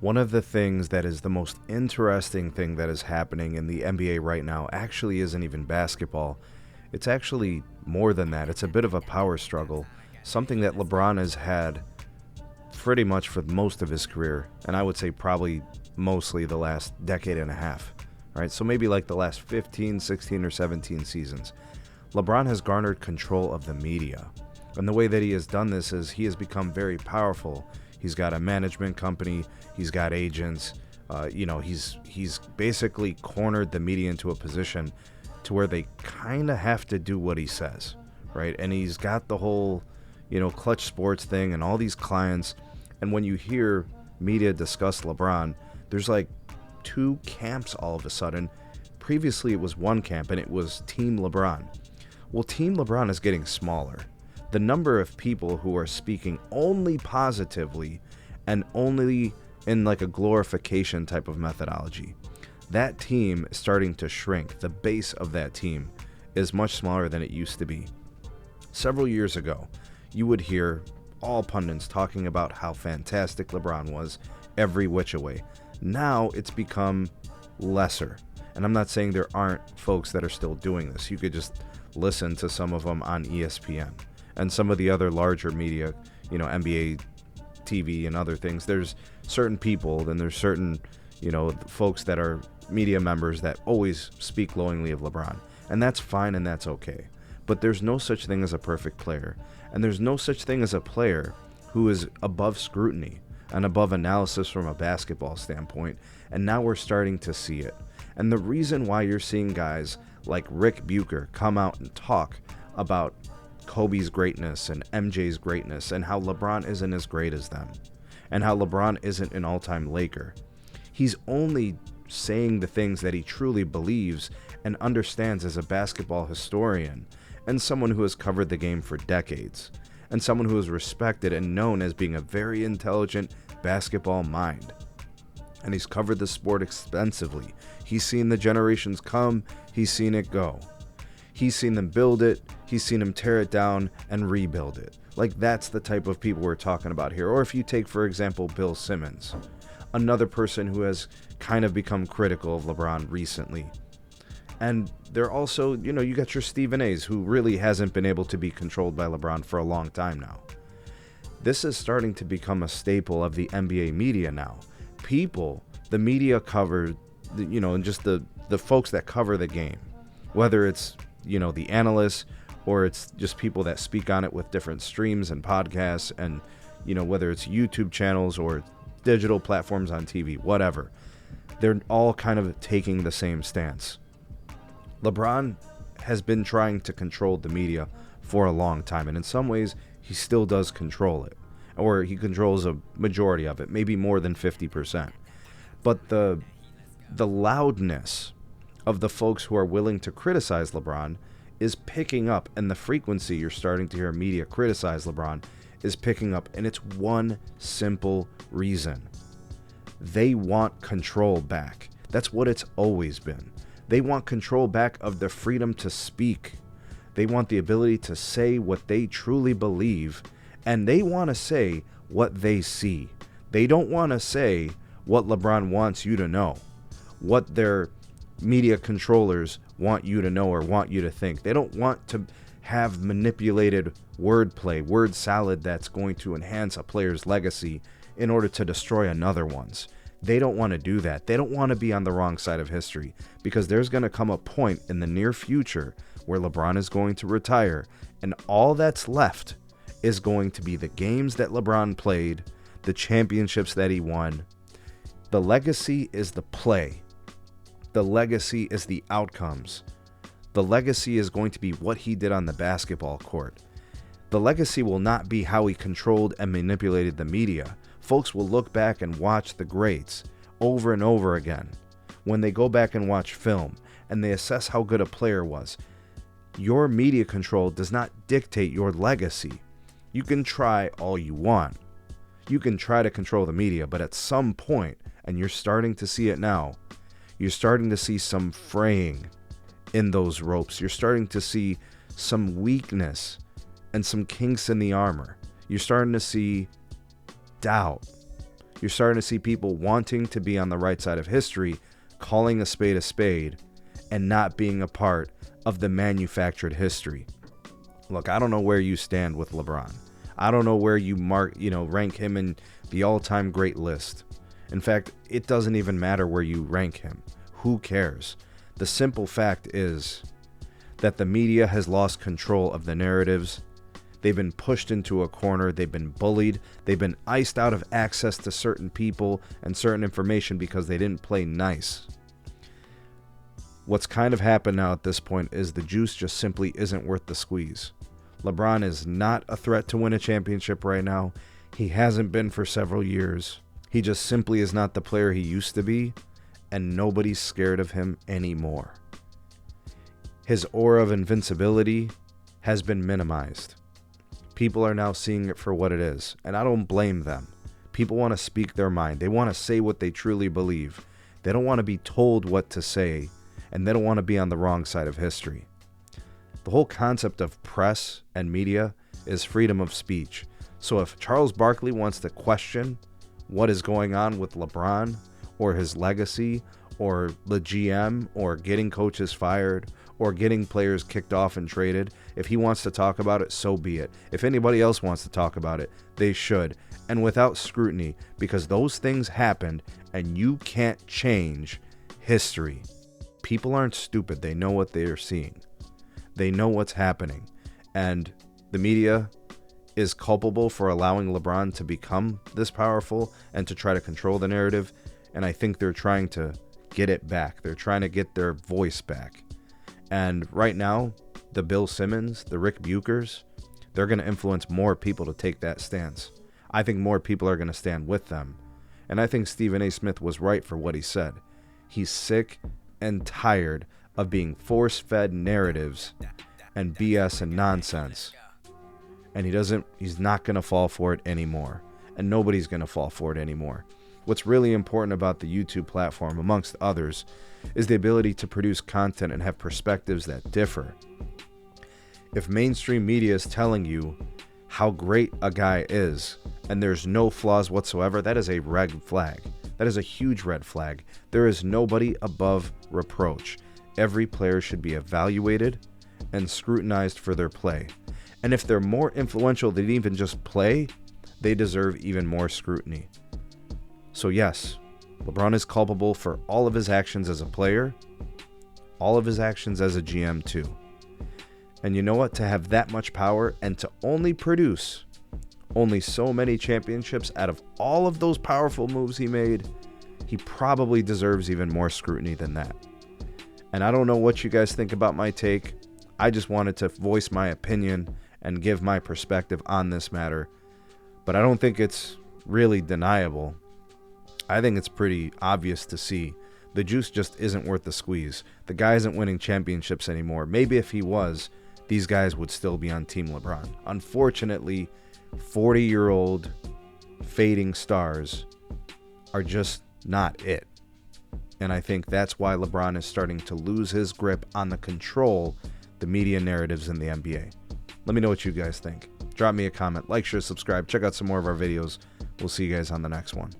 One of the things that is the most interesting thing that is happening in the NBA right now actually isn't even basketball. It's actually more than that. It's a bit of a power struggle, something that LeBron has had pretty much for most of his career, and I would say probably mostly the last decade and a half, right? So maybe like the last 15, 16, or 17 seasons. LeBron has garnered control of the media. And the way that he has done this is he has become very powerful. He's got a management company. He's got agents. He's basically cornered the media into a position to where they kind of have to do what he says, right? And he's got the whole, Clutch Sports thing and all these clients. And when you hear media discuss LeBron, there's like two camps all of a sudden. Previously, it was one camp, and it was Team LeBron. Well, Team LeBron is getting smaller. The number of people who are speaking only positively and only in like a glorification type of methodology, that team is starting to shrink. The base of that team is much smaller than it used to be. Several years ago, you would hear all pundits talking about how fantastic LeBron was every which way. Now it's become lesser. And I'm not saying there aren't folks that are still doing this. You could just listen to some of them on ESPN and some of the other larger media, NBA TV and other things. There's certain people, and there's certain, folks that are media members that always speak glowingly of LeBron. And that's fine and that's okay. But there's no such thing as a perfect player. And there's no such thing as a player who is above scrutiny and above analysis from a basketball standpoint. And now we're starting to see it. And the reason why you're seeing guys like Rick Bucher come out and talk about Kobe's greatness and MJ's greatness and how LeBron isn't as great as them and how LeBron isn't an all-time Laker. He's only saying the things that he truly believes and understands as a basketball historian and someone who has covered the game for decades and someone who is respected and known as being a very intelligent basketball mind. And he's covered the sport extensively. He's seen the generations come, he's seen it go. He's seen them build it, he's seen them tear it down and rebuild it. Like, that's the type of people we're talking about here. Or if you take, for example, Bill Simmons, another person who has kind of become critical of LeBron recently. And they're also, you got your Stephen A's, who really hasn't been able to be controlled by LeBron for a long time now. This is starting to become a staple of the NBA media now. The media cover, and just the folks that cover the game, whether it's, the analysts or it's just people that speak on it with different streams and podcasts and, whether it's YouTube channels or digital platforms on TV, whatever. They're all kind of taking the same stance. LeBron has been trying to control the media for a long time, and in some ways, he still does control it. Or he controls a majority of it, maybe more than 50%. But the loudness of the folks who are willing to criticize LeBron is picking up, and the frequency you're starting to hear media criticize LeBron is picking up, and it's one simple reason. They want control back. That's what it's always been. They want control back of the freedom to speak. They want the ability to say what they truly believe, and they want to say what they see. They don't want to say what LeBron wants you to know, what their media controllers want you to know or want you to think. They don't want to have manipulated wordplay, word salad that's going to enhance a player's legacy in order to destroy another one's. They don't want to do that. They don't want to be on the wrong side of history, because there's going to come a point in the near future where LeBron is going to retire, and all that's left is going to be the games that LeBron played, the championships that he won. The legacy is the play. The legacy is the outcomes. The legacy is going to be what he did on the basketball court. The legacy will not be how he controlled and manipulated the media. Folks will look back and watch the greats over and over again. When they go back and watch film and they assess how good a player was, your media control does not dictate your legacy. You can try all you want. You can try to control the media, but at some point, and you're starting to see it now, you're starting to see some fraying in those ropes. You're starting to see some weakness and some kinks in the armor. You're starting to see doubt. You're starting to see people wanting to be on the right side of history, calling a spade, and not being a part of the manufactured history. Look, I don't know where you stand with LeBron. I don't know where you rank him in the all-time great list. In fact, it doesn't even matter where you rank him. Who cares? The simple fact is that the media has lost control of the narratives. They've been pushed into a corner. They've been bullied. They've been iced out of access to certain people and certain information because they didn't play nice. What's kind of happened now at this point is the juice just simply isn't worth the squeeze. LeBron is not a threat to win a championship right now. He hasn't been for several years. He just simply is not the player he used to be, and nobody's scared of him anymore. His aura of invincibility has been minimized. People are now seeing it for what it is, and I don't blame them. People want to speak their mind. They want to say what they truly believe. They don't want to be told what to say, and they don't want to be on the wrong side of history. The whole concept of press and media is freedom of speech. So if Charles Barkley wants to question what is going on with LeBron or his legacy or the GM or getting coaches fired or getting players kicked off and traded, if he wants to talk about it, so be it. If anybody else wants to talk about it, they should. And without scrutiny, because those things happened and you can't change history. People aren't stupid. They know what they are seeing. They know what's happening. And the media is culpable for allowing LeBron to become this powerful and to try to control the narrative. And I think they're trying to get it back. They're trying to get their voice back. And right now, the Bill Simmons, the Rick Buchers, they're going to influence more people to take that stance. I think more people are going to stand with them. And I think Stephen A. Smith was right for what he said. He's sick and tired of being force-fed narratives and BS and nonsense. And he's not going to fall for it anymore. And nobody's going to fall for it anymore. What's really important about the YouTube platform, amongst others, is the ability to produce content and have perspectives that differ. If mainstream media is telling you how great a guy is and there's no flaws whatsoever, that is a red flag. That is a huge red flag. There is nobody above reproach. Every player should be evaluated and scrutinized for their play. And if they're more influential than even just play, they deserve even more scrutiny. So yes, LeBron is culpable for all of his actions as a player, all of his actions as a GM too. And you know what? To have that much power and to only produce only so many championships out of all of those powerful moves he made, he probably deserves even more scrutiny than that. And I don't know what you guys think about my take. I just wanted to voice my opinion and give my perspective on this matter. But I don't think it's really deniable. I think it's pretty obvious to see. The juice just isn't worth the squeeze. The guy isn't winning championships anymore. Maybe if he was, these guys would still be on Team LeBron. Unfortunately, 40-year-old fading stars are just not it. And I think that's why LeBron is starting to lose his grip on the control the media narratives in the NBA. Let me know what you guys think. Drop me a comment, like, share, subscribe, check out some more of our videos. We'll see you guys on the next one.